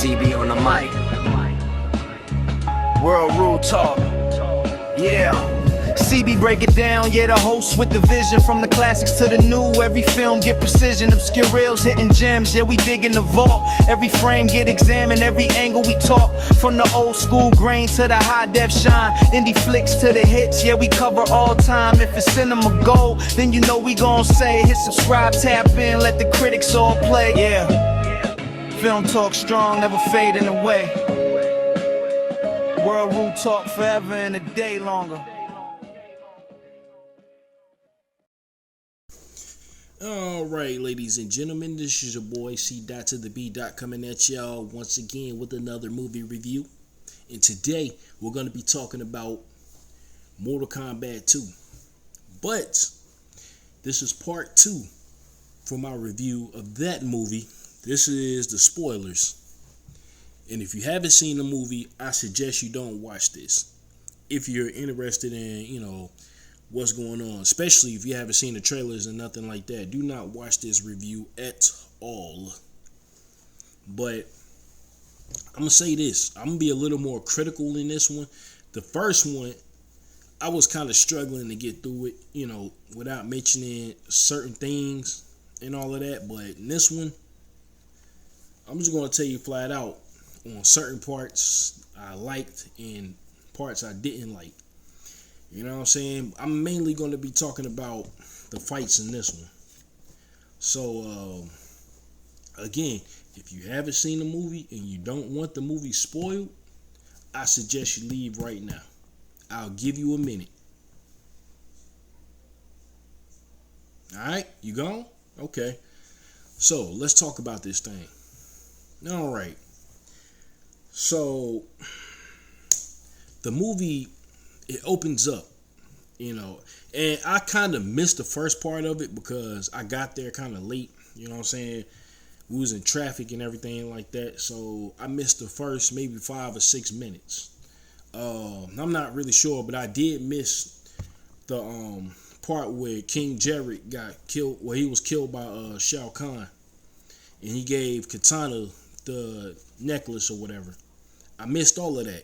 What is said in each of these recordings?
CB on the mic. World Rule Talk. Yeah. CB break it down, yeah, the host with the vision. From the classics to the new, every film get precision. Obscure reels hitting gems, yeah, we dig in the vault. Every frame get examined, every angle we talk. From the old school grain to the high def shine. Indie flicks to the hits, yeah, we cover all time. If it's cinema gold, then you know we gon' say, hit subscribe, tap in, let the critics all play. Yeah, film talk strong, never fading away. World Rule Talk forever and a day longer. Alright, ladies and gentlemen, this is your boy C. to the B. coming at y'all once again with another movie review. And today we're going to be talking about Mortal Kombat 2. But this is part 2 for my review of that movie. This is the spoilers. And if you haven't seen the movie, I suggest you don't watch this. If you're interested in, what's going on, especially if you haven't seen the trailers and nothing like that, do not watch this review at all. But I'm gonna say this, I'm gonna be a little more critical in this one. The first one, I was kind of struggling to get through it, without mentioning certain things and all of that. But in this one, I'm just gonna tell you flat out on certain parts I liked and parts I didn't like. You know what I'm saying? I'm mainly going to be talking about the fights in this one. So, again, if you haven't seen the movie and you don't want the movie spoiled, I suggest you leave right now. I'll give you a minute. Alright, you gone? Okay. So, let's talk about this thing. Alright. So, the movie, it opens up, and I kind of missed the first part of it because I got there kind of late, you know what I'm saying? We was in traffic and everything like that, so I missed the first maybe 5 or 6 minutes. I'm not really sure, but I did miss the part where King Jarrett got killed, where he was killed by Shao Kahn, and he gave Katana the necklace or whatever. I missed all of that.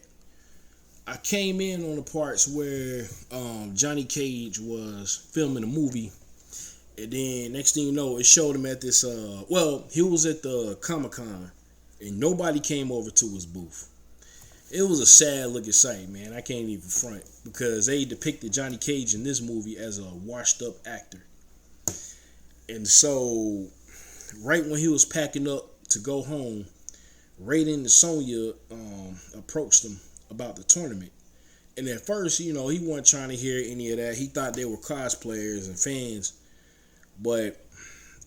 I came in on the parts where Johnny Cage was filming a movie, and then next thing you know, it showed him at this, he was at the Comic-Con, and nobody came over to his booth. It was a sad looking sight, man. I can't even front, because they depicted Johnny Cage in this movie as a washed up actor. And so, right when he was packing up to go home, Raiden and Sonya approached him about the tournament. And at first, he wasn't trying to hear any of that. He thought they were cosplayers and fans. But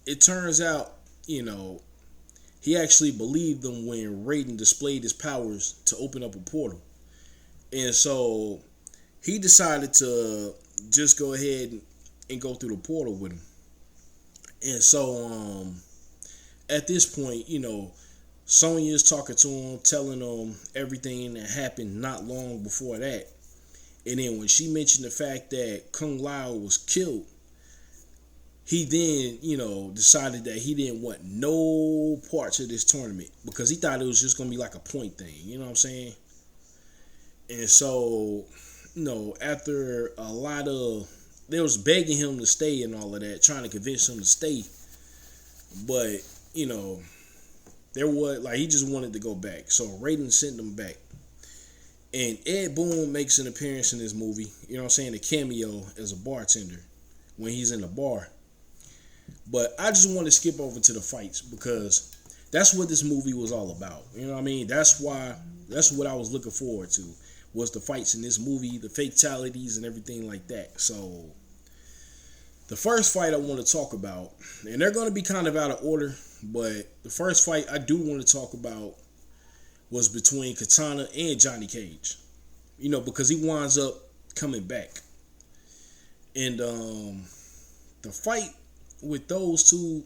it turns out, he actually believed them when Raiden displayed his powers to open up a portal. And so he decided to just go ahead and go through the portal with him. And so at this point, Sonya's talking to him, telling him everything that happened not long before that. And then when she mentioned the fact that Kung Lao was killed, he then, decided that he didn't want no parts of this tournament because he thought it was just going to be like a point thing. You know what I'm saying? And so, after a lot of, they was begging him to stay and all of that, trying to convince him to stay. But, there was, he just wanted to go back. So Raiden sent him back. And Ed Boon makes an appearance in this movie, a cameo as a bartender when he's in the bar. But I just want to skip over to the fights because that's what this movie was all about. You know what I mean? That's what I was looking forward to, was the fights in this movie, the fatalities and everything like that. So the first fight I want to talk about, and they're going to be kind of out of order, but the first fight I do want to talk about was between Katana and Johnny Cage. Because he winds up coming back. And the fight with those two,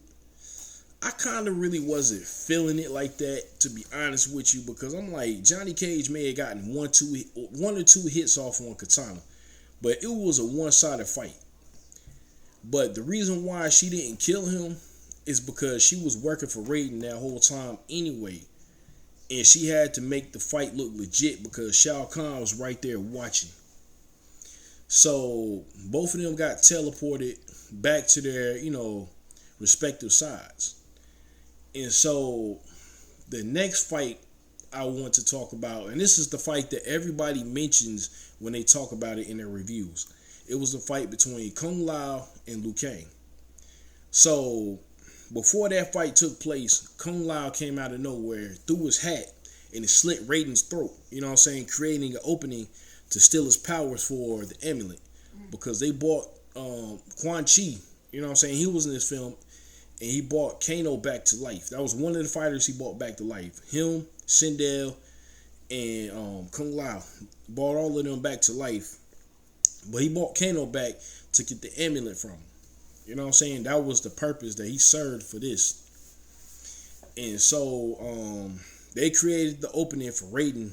I kind of really wasn't feeling it like that, to be honest with you, because I'm like, Johnny Cage may have gotten one or two hits off on Katana, but it was a one-sided fight. But the reason why she didn't kill him is because she was working for Raiden that whole time anyway. And she had to make the fight look legit because Shao Kahn was right there watching. So both of them got teleported back to their, respective sides. And so the next fight I want to talk about, and this is the fight that everybody mentions when they talk about it in their reviews. It was the fight between Kung Lao and Liu Kang. So before that fight took place, Kung Lao came out of nowhere, threw his hat, and it slit Raiden's throat. You know what I'm saying? Creating an opening to steal his powers for the amulet. Because they bought Quan Chi, you know what I'm saying? He was in this film, and he brought Kano back to life. That was one of the fighters he brought back to life. Him, Sindel, and Kung Lao brought all of them back to life. But he brought Kano back to get the amulet from him. You know what I'm saying? That was the purpose that he served for this. And so they created the opening for Raiden,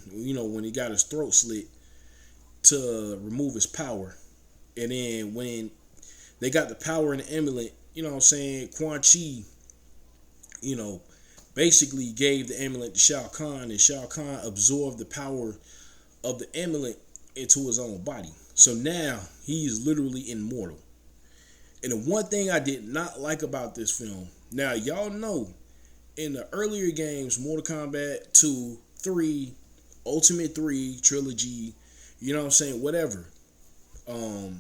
when he got his throat slit, to remove his power. And then when they got the power in the amulet, you know what I'm saying, Quan Chi, basically gave the amulet to Shao Kahn, and Shao Kahn absorbed the power of the amulet into his own body. So now he is literally immortal. And the one thing I did not like about this film, now y'all know in the earlier games, Mortal Kombat 2, 3, Ultimate 3, Trilogy, you know what I'm saying, whatever,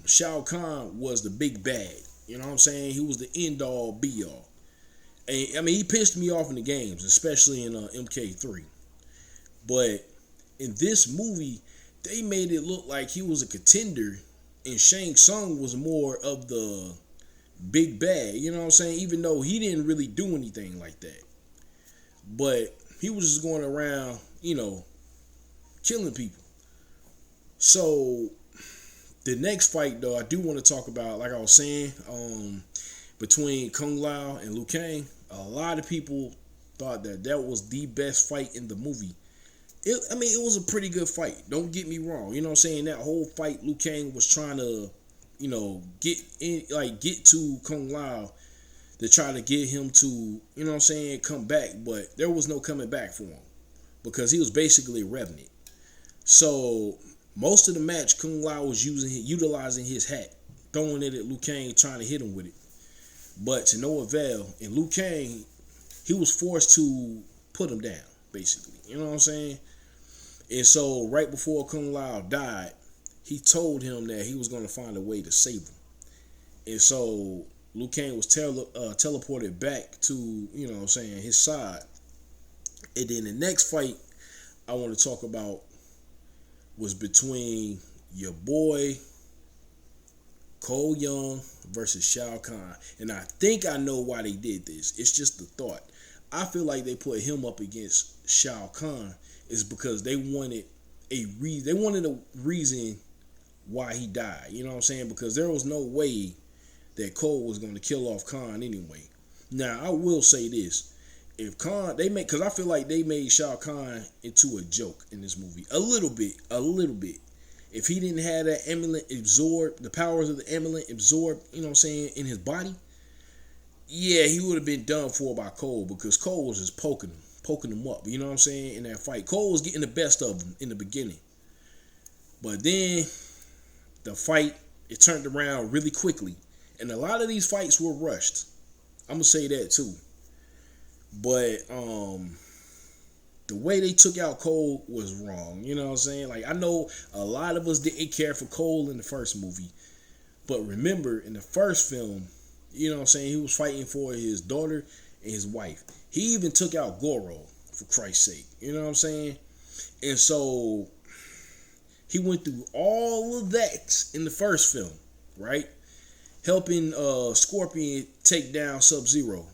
Shao Kahn was the big bad. You know what I'm saying? He was the end all be all. And I mean, he pissed me off in the games, especially in MK3. But in this movie, they made it look like he was a contender, and Shang Tsung was more of the big bad. You know what I'm saying? Even though he didn't really do anything like that, but he was just going around, killing people. So the next fight, though, I do want to talk about, like I was saying, between Kung Lao and Liu Kang. A lot of people thought that was the best fight in the movie. It was a pretty good fight. Don't get me wrong. You know what I'm saying? That whole fight, Liu Kang was trying to, get to Kung Lao to try to get him to, come back. But there was no coming back for him because he was basically a revenant. So most of the match, Kung Lao was utilizing his hat, throwing it at Liu Kang, trying to hit him with it. But to no avail. And Liu Kang, he was forced to put him down, basically. You know what I'm saying? And so right before Kung Lao died, he told him that he was going to find a way to save him. And so Liu Kang was teleported back to, his side. And then the next fight I want to talk about was between your boy Cole Young versus Shao Kahn. And I think I know why they did this. It's just the thought. I feel like they put him up against Shao Kahn is because they wanted a reason why he died. You know what I'm saying? Because there was no way that Cole was going to kill off Kahn anyway. Now, I will say this. If Kahn, because I feel like they made Shao Kahn into a joke in this movie. A little bit. If he didn't have that amulet absorb, the powers of the amulet absorb, in his body, yeah, he would have been done for by Cole, because Cole was just poking him up, you know what I'm saying, in that fight. Cole was getting the best of him in the beginning. But then the fight, it turned around really quickly. And a lot of these fights were rushed. I'm going to say that too. But the way they took out Cole was wrong. You know what I'm saying? Like, I know a lot of us didn't care for Cole in the first movie. But remember, in the first film, you know what I'm saying, he was fighting for his daughter and his wife. He even took out Goro, for Christ's sake. You know what I'm saying? And so he went through all of that in the first film, right? Helping Scorpion take down Sub-Zero.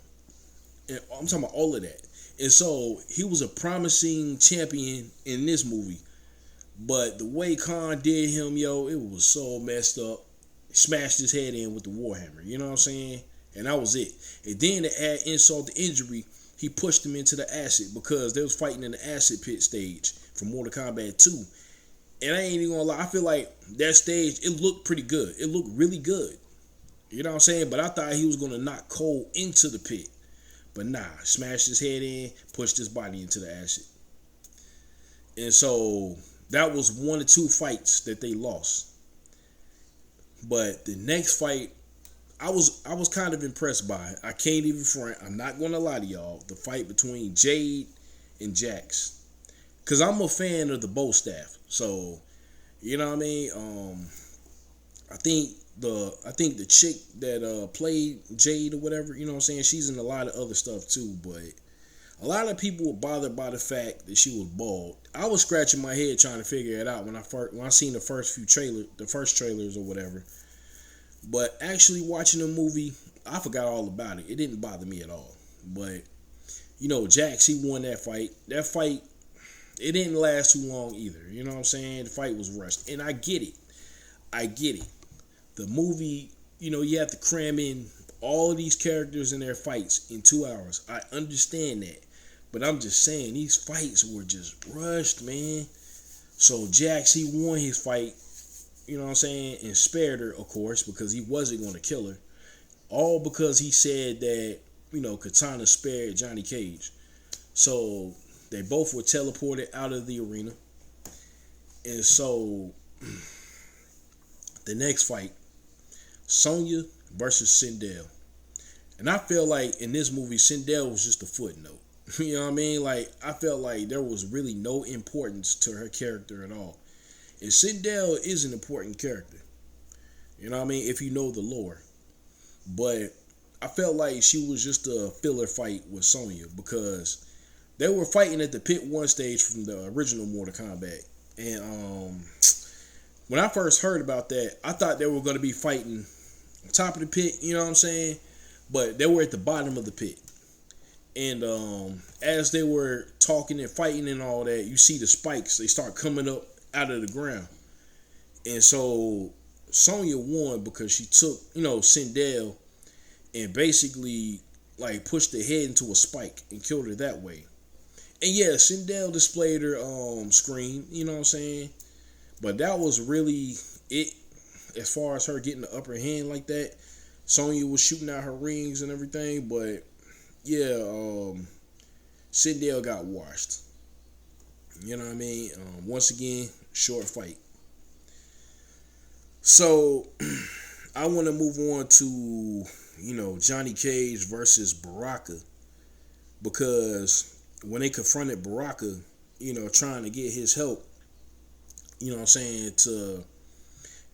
And I'm talking about all of that. And so he was a promising champion in this movie. But the way Khan did him, it was so messed up. Smashed his head in with the Warhammer. You know what I'm saying? And that was it. And then to add insult to injury, he pushed him into the acid, because they was fighting in the acid pit stage from Mortal Kombat 2. And I ain't even gonna lie, I feel like that stage, it looked pretty good. It looked really good. You know what I'm saying? But I thought he was gonna knock Cole into the pit. But nah, smashed his head in, pushed his body into the acid. And so that was one or two fights that they lost. But the next fight, I was kind of impressed by it. I can't even front. I'm not gonna lie to y'all. The fight between Jade and Jax, cause I'm a fan of the bow staff. So you know what I mean. I think the chick that played Jade or whatever, you know what I'm saying. She's in a lot of other stuff too, but a lot of people were bothered by the fact that she was bald. I was scratching my head trying to figure it out when I seen the first trailers or whatever. But actually watching the movie, I forgot all about it. It didn't bother me at all. But you know, Jax, he won that fight. That fight, it didn't last too long either. You know what I'm saying? The fight was rushed, and I get it. The movie, you know, you have to cram in all of these characters and their fights in 2 hours. I understand that. But I'm just saying, these fights were just rushed, man. So Jax, he won his fight, you know what I'm saying, and spared her, of course, because he wasn't going to kill her. All because he said that, you know, Katana spared Johnny Cage. So they both were teleported out of the arena. And so the next fight, Sonya versus Sindel. And I feel like in this movie, Sindel was just a footnote. You know what I mean? Like, I felt like there was really no importance to her character at all. And Sindel is an important character. You know what I mean? If you know the lore. But I felt like she was just a filler fight with Sonya, because they were fighting at the Pit 1 stage from the original Mortal Kombat. And when I first heard about that, I thought they were going to be fighting on top of the pit, you know what I'm saying? But they were at the bottom of the pit. And as they were talking and fighting and all that, you see the spikes. They start coming up out of the ground. And so Sonya won because she took, you know, Sindel and basically like pushed her head into a spike and killed her that way. And yeah, Sindel displayed her scream, you know what I'm saying? But that was really it as far as her getting the upper hand like that. Sonya was shooting out her rings and everything, but yeah, Sindel got washed. You know what I mean? Once again, short fight. So I want to move on to, you know, Johnny Cage versus Baraka, because when they confronted Baraka, you know, trying to get his help, you know what I'm saying, to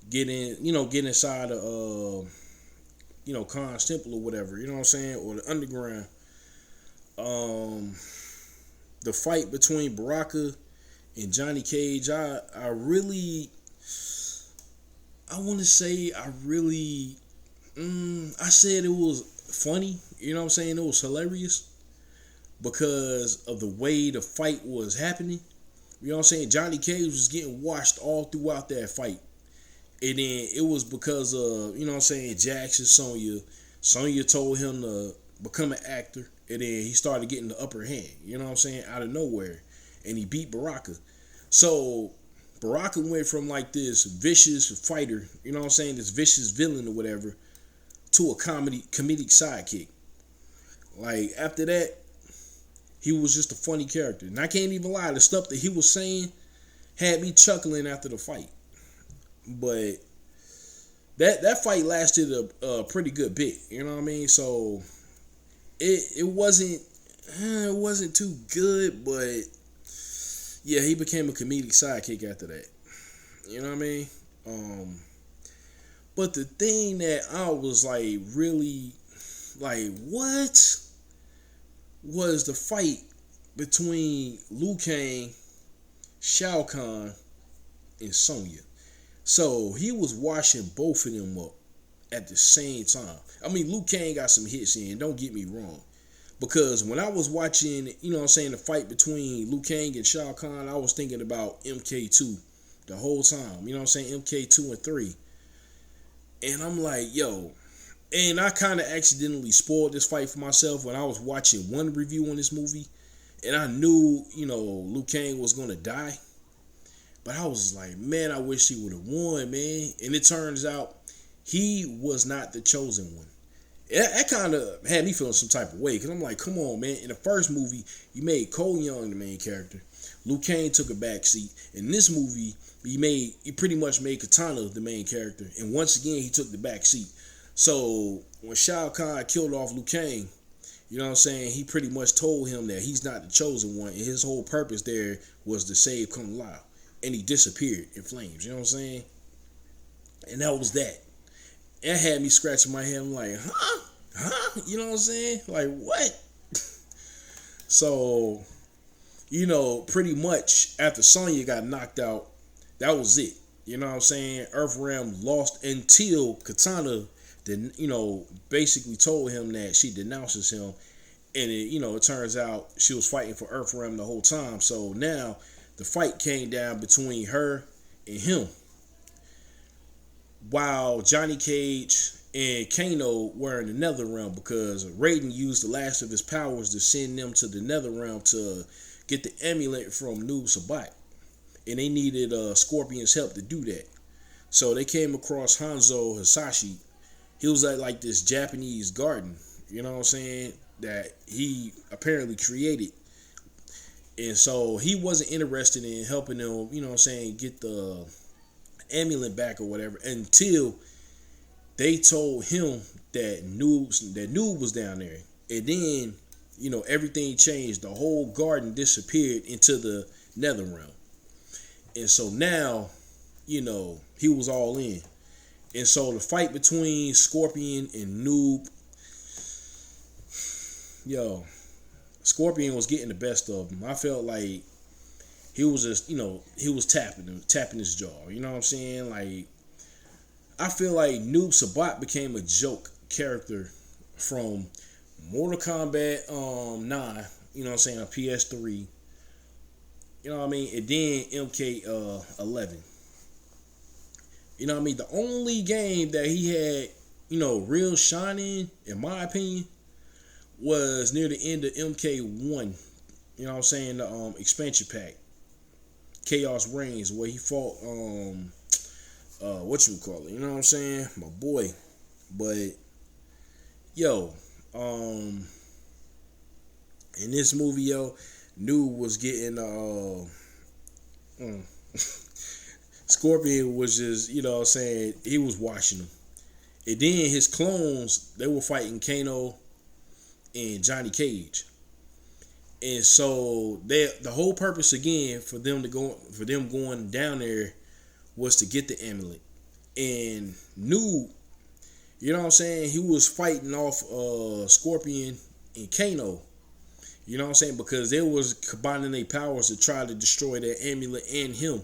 get in, you know, get inside of, you know, Khan's temple or whatever, you know what I'm saying, or the underground. The fight between Baraka and Johnny Cage, I said it was funny, you know what I'm saying, it was hilarious because of the way the fight was happening. You know what I'm saying? Johnny Cage was getting washed all throughout that fight. And then it was because of, you know what I'm saying, Jax and Sonya. Sonya told him to become an actor. And then he started getting the upper hand, you know what I'm saying, out of nowhere. And he beat Baraka. So Baraka went from like this vicious fighter, you know what I'm saying, this vicious villain or whatever, to a comedic sidekick. Like after that, he was just a funny character. And I can't even lie, the stuff that he was saying had me chuckling after the fight. But that fight lasted a pretty good bit, you know what I mean? So it wasn't too good, but yeah, he became a comedic sidekick after that. You know what I mean? But the thing that I was like really like, what was the fight between Liu Kang, Shao Kahn, and Sonya. So he was washing both of them up at the same time. I mean, Liu Kang got some hits in, don't get me wrong. Because when I was watching, you know what I'm saying, the fight between Liu Kang and Shao Kahn, I was thinking about MK2 the whole time. You know what I'm saying? MK2 and 3. And I'm like, yo. And I kind of accidentally spoiled this fight for myself when I was watching one review on this movie. And I knew, you know, Liu Kang was going to die. But I was like, man, I wish he would have won, man. And it turns out he was not the chosen one. That kind of had me feeling some type of way, because I'm like, come on, man. In the first movie, you made Cole Young the main character. Liu Kang took a back seat. In this movie, he pretty much made Katana the main character, and once again he took the back seat. So when Shao Kahn killed off Liu Kang, you know what I'm saying, he pretty much told him that he's not the chosen one, and his whole purpose there was to save Kung Lao, and he disappeared in flames. You know what I'm saying? And that was that. It had me scratching my head. I'm like, huh? You know what I'm saying? Like, what? So, you know, pretty much after Sonya got knocked out, that was it. You know what I'm saying? Earthrealm lost until Katana, you know, basically told him that she denounces him. And, it turns out she was fighting for Earthrealm the whole time. So now the fight came down between her and him, while Johnny Cage and Kano were in the Netherrealm, because Raiden used the last of his powers to send them to the Netherrealm to get the amulet from Noob Sabat, and they needed Scorpion's help to do that. So they came across Hanzo Hasashi. He was at like this Japanese garden, you know what I'm saying, that he apparently created. And so he wasn't interested in helping them, you know what I'm saying, get the amulet back or whatever, until they told him that Noob was down there. And then, everything changed. The whole garden disappeared into the Netherrealm. And so now, he was all in. And so the fight between Scorpion and Noob, Scorpion was getting the best of him. I felt like he was just, he was tapping his jaw. You know what I'm saying? Like, I feel like Noob Sabat became a joke character from Mortal Kombat 9, you know what I'm saying, on PS3. You know what I mean? And then MK 11. You know what I mean? The only game that he had, real shining, in my opinion, was near the end of MK1. You know what I'm saying? The expansion pack, Chaos Reigns, where he fought what you call it, you know what I'm saying, my boy. But in this movie, Noob was getting Scorpion was just, you know what I'm saying, he was watching him. And then his clones, they were fighting Kano and Johnny Cage. And so the whole purpose again for them going down there was to get the amulet. And Noob, you know what I'm saying, he was fighting off Scorpion and Kano. You know what I'm saying? Because they was combining their powers to try to destroy that amulet and him.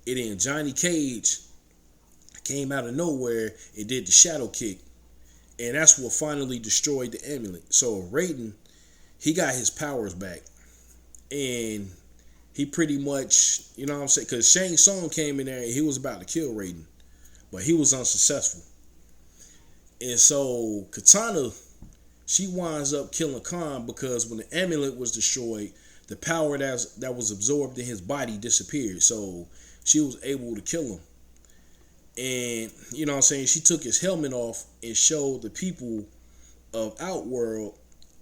And then Johnny Cage came out of nowhere and did the shadow kick. And that's what finally destroyed the amulet. So Raiden, he got his powers back. And he pretty much, you know what I'm saying, because Shang Tsung came in there and he was about to kill Raiden, but he was unsuccessful. And so Katana, she winds up killing Khan, because when the amulet was destroyed, the power that was absorbed in his body disappeared. So she was able to kill him. And, you know what I'm saying, she took his helmet off and showed the people of Outworld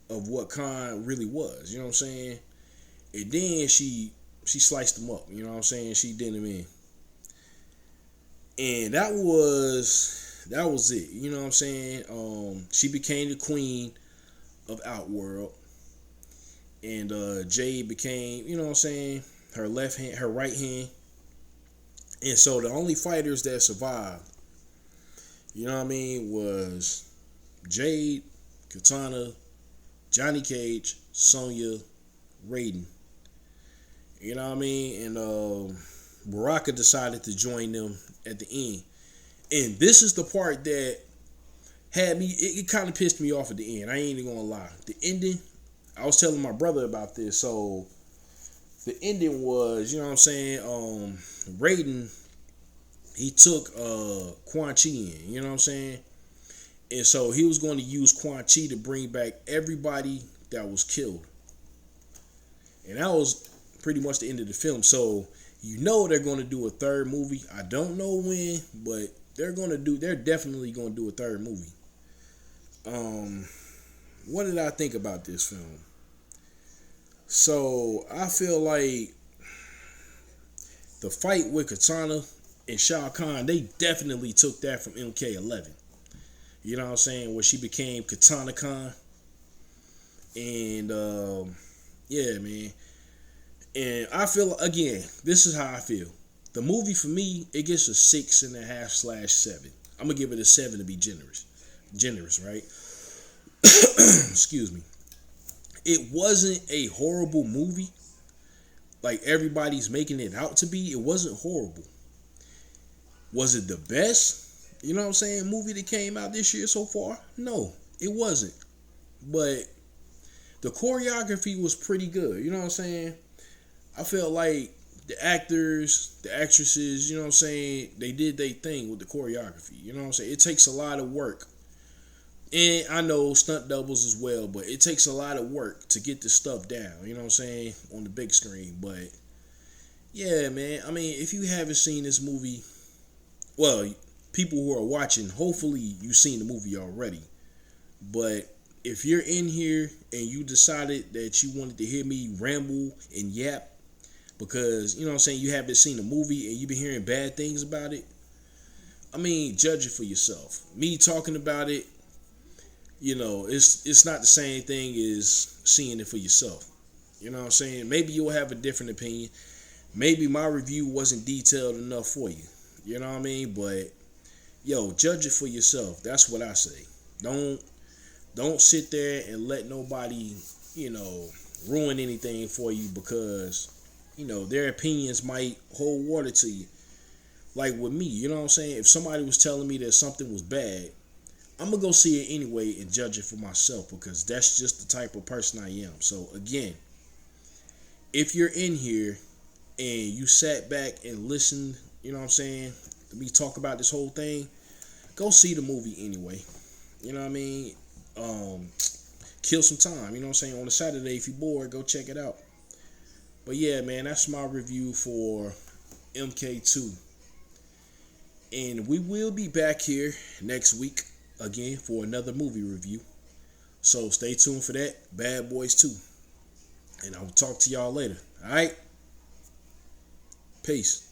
of what Khan really was, you know what I'm saying? And then she sliced him up, you know what I'm saying? She did him in. And that was it, you know what I'm saying? She became the queen of Outworld. And Jade became, you know what I'm saying, her left hand, her right hand. And so the only fighters that survived, you know what I mean, was Jade, Katana, Johnny Cage, Sonya, Raiden. You know what I mean? And Baraka decided to join them at the end. And this is the part that had me, it kind of pissed me off at the end. I ain't even gonna lie. The ending, I was telling my brother about this. So the ending was, you know what I'm saying, Raiden, he took Quan Chi in, you know what I'm saying? And so he was going to use Quan Chi to bring back everybody that was killed. And that was pretty much the end of the film. So they're going to do a third movie. I don't know when, but they're definitely going to do a third movie. what did I think about this film? So I feel like the fight with Katana and Shao Kahn, they definitely took that from MK11. You know what I'm saying? Where she became Katana Khan. And yeah, man. And I feel, again, this is how I feel. The movie for me, it gets a 6.5/7. I'm gonna give it a 7 to be generous. Generous, right? Excuse me. It wasn't a horrible movie like everybody's making it out to be. It wasn't horrible. Was it the best, you know what I'm saying, movie that came out this year so far? No, it wasn't. But the choreography was pretty good, you know what I'm saying? I felt like the actors, the actresses, you know what I'm saying, they did their thing with the choreography, you know what I'm saying? It takes a lot of work. And I know stunt doubles as well, but it takes a lot of work to get this stuff down, you know what I'm saying, on the big screen. But yeah, man, I mean, if you haven't seen this movie, well, people who are watching, hopefully you've seen the movie already. But if you're in here and you decided that you wanted to hear me ramble and yap because, you know what I'm saying, you haven't seen the movie and you've been hearing bad things about it, I mean, judge it for yourself. Me talking about it, you know, it's not the same thing as seeing it for yourself. You know what I'm saying? Maybe you'll have a different opinion. Maybe my review wasn't detailed enough for you. You know what I mean? But yo, judge it for yourself. That's what I say. Don't sit there and let nobody, you know, ruin anything for you because, you know, their opinions might hold water to you. Like with me, you know what I'm saying? If somebody was telling me that something was bad, I'm going to go see it anyway and judge it for myself because that's just the type of person I am. So again, if you're in here and you sat back and listened, you know what I'm saying, to me talk about this whole thing, go see the movie anyway. You know what I mean? Kill some time, you know what I'm saying? On a Saturday, if you're bored, go check it out. But yeah, man, that's my review for MK2. And we will be back here next week again for another movie review. So stay tuned for that. Bad Boys 2. And I will talk to y'all later. All right? Peace.